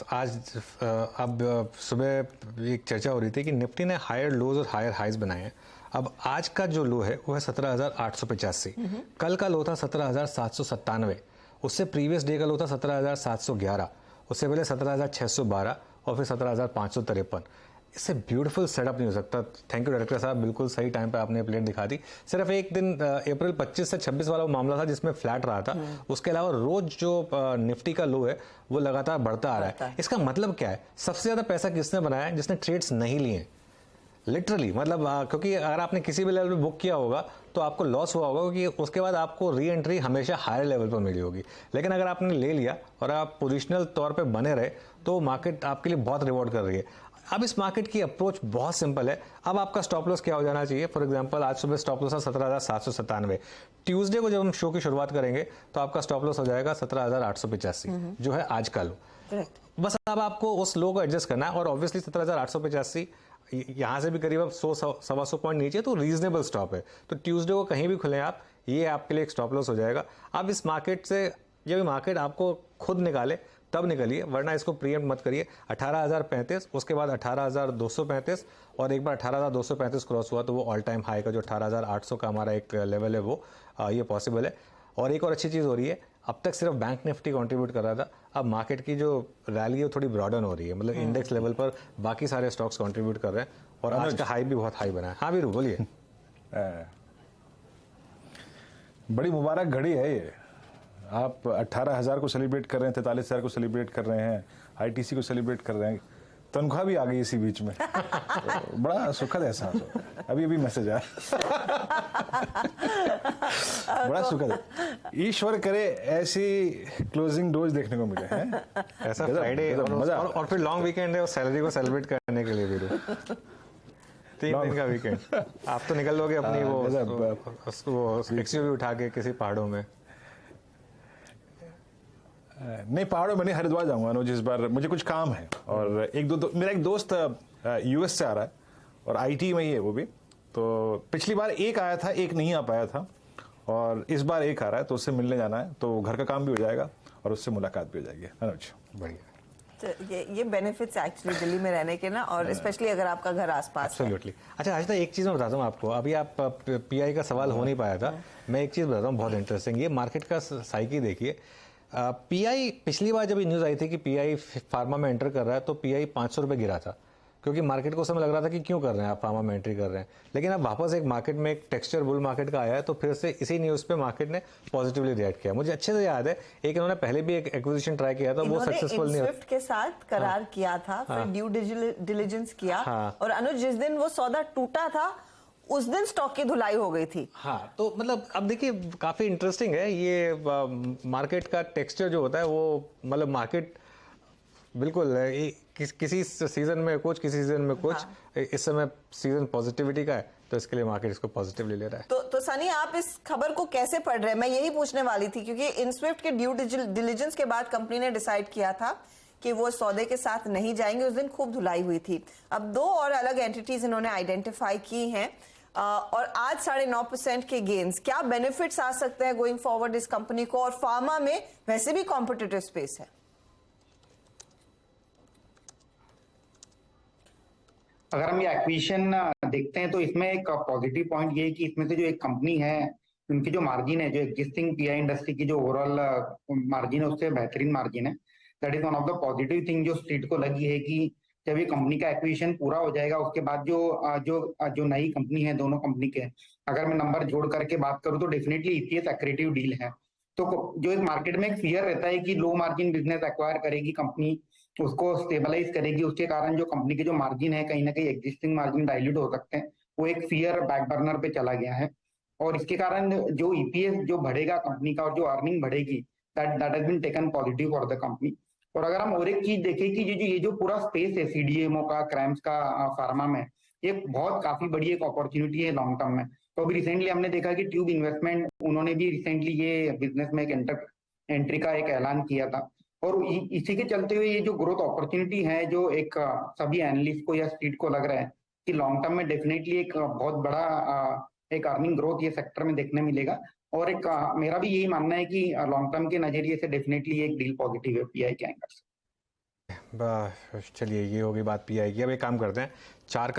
आज अब सुबह एक चर्चा हो रही थी कि निफ्टी ने हायर लोज और हायर हाइज बनाए हैं। अब आज का जो लो है वो है 17,885। कल का लो था 17,797। उससे प्रीवियस डे का लो था 17,711। उससे पहले 17,612 और फिर 17,553। इससे ब्यूटीफुल सेटअप नहीं हो सकता। थैंक यू डायरेक्टर साहब, बिल्कुल सही टाइम पे आपने प्लेट दिखा दी। सिर्फ एक दिन अप्रैल 25 से 26 वाला वो मामला था जिसमें फ्लैट रहा था। उसके अलावा रोज जो निफ्टी का लो है वो लगातार बढ़ता आ रहा है। इसका मतलब क्या है? सबसे ज्यादा पैसा किसने बनाया है? जिसने ट्रेड्स नहीं लिए, लिटरली। मतलब क्योंकि अगर आपने किसी भी लेवल पे बुक किया होगा तो आपको लॉस हुआ होगा, क्योंकि उसके बाद आपको री एंट्री हमेशा हायर लेवल पर मिली होगी। लेकिन अगर आपने ले लिया और आप पोजिशनल तौर पे बने रहे तो मार्केट आपके लिए बहुत रिवॉर्ड कर रही है। अब इस मार्केट की अप्रोच बहुत सिंपल है। अब आपका स्टॉप लॉस क्या हो जाना चाहिए? फॉर एग्जांपल आज सुबह स्टॉप लॉस था 17,797। ट्यूसडे को जब हम शो की शुरुआत करेंगे तो आपका स्टॉप लॉस हो जाएगा 17,885, जो है आज का लो। बस अब आपको उस लो को एडजस्ट करना है। और ऑब्वियसली 17,885 यहां से भी करीब अब 100-125 पॉइंट नीचे, तो रीजनेबल स्टॉप है। तो ट्यूसडे को कहीं भी खुले आप, ये आपके लिए एक स्टॉप लॉस हो जाएगा। अब इस मार्केट से जब मार्केट आपको खुद निकाले तब निकलिए, वरना इसको प्रीएम्प्ट मत करिए। 18,035, उसके बाद 18,235 और एक बार 18,235 क्रॉस हुआ तो वो ऑल टाइम हाई का जो 18,800 का हमारा एक लेवल है वो ये पॉसिबल है। और एक और अच्छी चीज़ हो रही है, अब तक सिर्फ बैंक निफ्टी कंट्रीब्यूट कर रहा था, अब मार्केट की जो रैली है वो थोड़ी ब्रॉडन हो रही है। मतलब इंडेक्स लेवल पर बाकी सारे स्टॉक्स कंट्रीब्यूट कर रहे हैं और आज का हाई भी बहुत हाई बना है। हाँ वीरू बोलिए। बड़ी मुबारक घड़ी है ये। आप 18,000 को सेलिब्रेट कर रहे हैं, 43,000 को सेलिब्रेट कर रहे हैं, आईटीसी को सेलिब्रेट कर रहे हैं, तनख्वाह भी आ गई इसी बीच में। तो बड़ा सुखद एहसास हो। अभी अभी मैसेज आया। बड़ा सुखद है। ईश्वर करे ऐसी क्लोजिंग डोज देखने को मिले हैं। ऐसा फ्राइडे और फिर लॉन्ग वीकेंड है और सैलरी को सेलिब्रेट करने के लिए वीरू 3 दिन का वीकेंड। आप तो निकल लोगे अपनी वो एक्सयूवी उठा के किसी पहाड़ों में। नहीं, पहाड़ों में नहीं, हरिद्वार जाऊंगा अनुज इस बार। मुझे कुछ काम है और मेरा एक दोस्त यूएस से आ रहा है और आईटी में ही है वो भी। तो पिछली बार एक आया था, एक नहीं आ पाया था, और इस बार एक आ रहा है तो उससे मिलने जाना है। तो घर का काम भी हो जाएगा और उससे मुलाकात भी हो जाएगी। अनुज बढ़िया। तो ये बेनिफिट्स एक्चुअली दिल्ली में रहने के ना, और स्पेशली अगर आपका घर आसपास है। अच्छा आज एक चीज मैं बताता हूँ आपको। अभी आप पीआई का सवाल हो नहीं पाया था, मैं एक चीज बताता हूँ बहुत इंटरेस्टिंग। ये मार्केट का साइकी देखिए। पीआई पिछली बार जब न्यूज आई थी कि पीआई फार्मा में एंटर कर रहा है तो पीआई 500 रुपए गिरा था, क्योंकि मार्केट को समय लग रहा था कि क्यों कर रहे हैं आप, फार्मा में एंट्री कर रहे हैं। लेकिन अब वापस एक मार्केट में एक टेक्सचर बुल मार्केट का आया है, तो फिर से इसी न्यूज पे मार्केट ने पॉजिटिवली रिएक्ट किया। मुझे अच्छे से याद है एक इन्होंने पहले भी एक एक्विजिशन ट्राई किया था, वो सक्सेसफुल नहीं हुआ। स्विफ्ट के साथ करार किया था, फिर ड्यू डिलिजेंस किया, और अनुज जिस दिन वो सौदा टूटा था उस दिन स्टॉक की धुलाई हो गई थी। हाँ, तो मतलब अब देखिए काफी इंटरेस्टिंग है ये मार्केट का टेक्सचर जो होता है वो। मतलब मार्केट बिल्कुल किसी सीजन में कुछ, किसी सीजन में कुछ। इस समय सीजन पॉजिटिविटी का है तो इसके लिए मार्केट इसको पॉजिटिवली ले रहा है। तो सनी, आप इस खबर को कैसे पढ़ रहे हैं? मैं यही पूछने वाली थी, क्योंकि इनस्विफ्ट के ड्यू डिलिजेंस के बाद कंपनी ने डिसाइड किया था कि वो सौदे के साथ नहीं जाएंगे। उस दिन खूब धुलाई हुई थी। अब 2 और अलग एंटिटीज इन्होंने आइडेंटिफाई की हैं, और आज 9.5% के गेन्स। क्या बेनिफिट्स आ सकते हैं गोइंग फॉरवर्ड इस कंपनी को? और फार्मा में वैसे भी कॉम्पिटिटिव स्पेस है। अगर हम ये एक्विजिशन देखते हैं तो इसमें एक पॉजिटिव पॉइंट ये है कि इसमें से जो एक कंपनी है उनकी जो मार्जिन है, जो एग्जिस्टिंग पीआई इंडस्ट्री की जो ओवरऑल मार्जिन है उससे बेहतरीन मार्जिन है। That is one of the positive thing जो स्ट्रीट को लगी है कि जब ये कंपनी का एक्विजिशन पूरा हो जाएगा उसके बाद जो नई कंपनी है, दोनों कंपनी के अगर मैं नंबर जोड़ करके बात करूं तो डेफिनेटली ईपीएस एक्रेटिव डील है। तो जो इस मार्केट में एक फियर रहता है कि लो मार्जिन बिजनेस एक्वायर करेगी कंपनी, उसको स्टेबलाइज करेगी, उसके कारण जो कंपनी के जो मार्जिन है कहीं ना कहीं एग्जिस्टिंग मार्जिन डाइल्यूट हो सकते हैं, वो एक फियर बैक बर्नर पे चला गया है। और इसके कारण जो ईपीएस जो बढ़ेगा कंपनी का और जो अर्निंग बढ़ेगी, that has been taken positive for the company. और अगर हम और एक चीज देखें कि ये जो पूरा स्पेस है सीडीएमओ का, क्रैम्स का, फार्मा में, ये बहुत काफी बड़ी एक अपॉर्चुनिटी है लॉन्ग टर्म में। तो अभी रिसेंटली हमने देखा कि ट्यूब इन्वेस्टमेंट, उन्होंने भी रिसेंटली ये बिजनेस में एक एंट्री का एक ऐलान किया था। और इसी के चलते हुए ये जो ग्रोथ अपॉर्चुनिटी है, जो एक सभी एनालिस्ट को या स्ट्रीट को लग रहा है कि लॉन्ग टर्म में डेफिनेटली एक बहुत बड़ा एक अर्निंग ग्रोथ ये सेक्टर में देखने मिलेगा। और एक मेरा भी यही मानना है कि लॉन्ग टर्म के नजरिए से डेफिनेटली एक डील पॉजिटिव है पीआई के एंगल से। चलिए ये हो गई बात पीआई की। अब एक काम करते हैं, 4